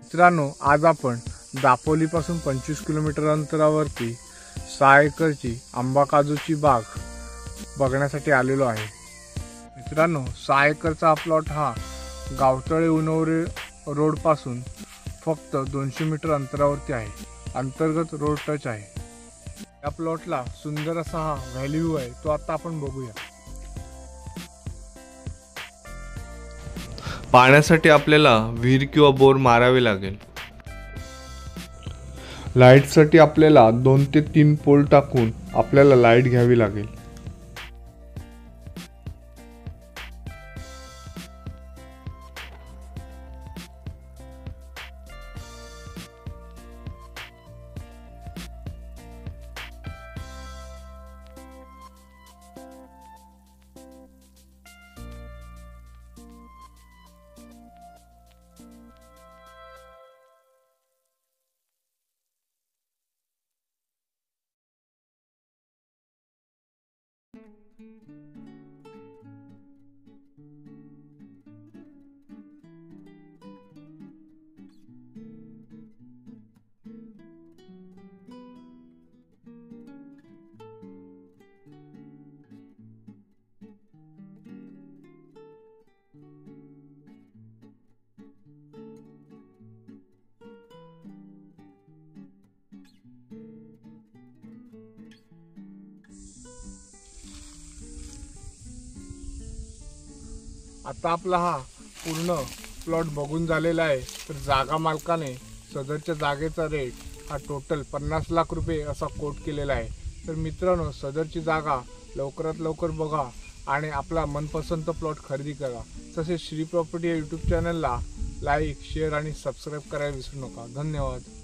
मित्रांनो, आज आपण दापोलीपासून 25 किलोमीटर अंतरावरती 6 एकरची आंबा काजूची बाग बघण्यासाठी आलेलो आहे। मित्रांनो, 6 एकरचा हा प्लॉट हा गावतळे उनवरे रोड पासून फक्त 200 मीटर अंतरावरती आहे। अंतर्गत रोड टच आहे। या प्लॉटला सुंदर असा हा व्हॅल्यू आहे, तो आता आपण बघूया। पाण्यासाठी आपल्याला विहीर किंवा बोर मारावे लागेल। लाईटसाठी आपल्याला 2 ते 3 पोल टाकून आपल्याला लाईट घ्यावी लागेल। आता आपला हा पूर्ण प्लॉट बघून झालेला आहे। तर जागा मालकाने सदरच्या जागेचा रेट हा टोटल 50 लाख रुपये असा कोट केलेला आहे। तर मित्रांनो, सदरची जागा लवकरात लवकर बघा आणि आपला मनपसंत प्लॉट खरेदी करा। तसेच श्री प्रॉपर्टी या यूट्यूब चॅनलला लाईक, शेअर आणि सबस्क्राईब करायला विसरू नका। धन्यवाद।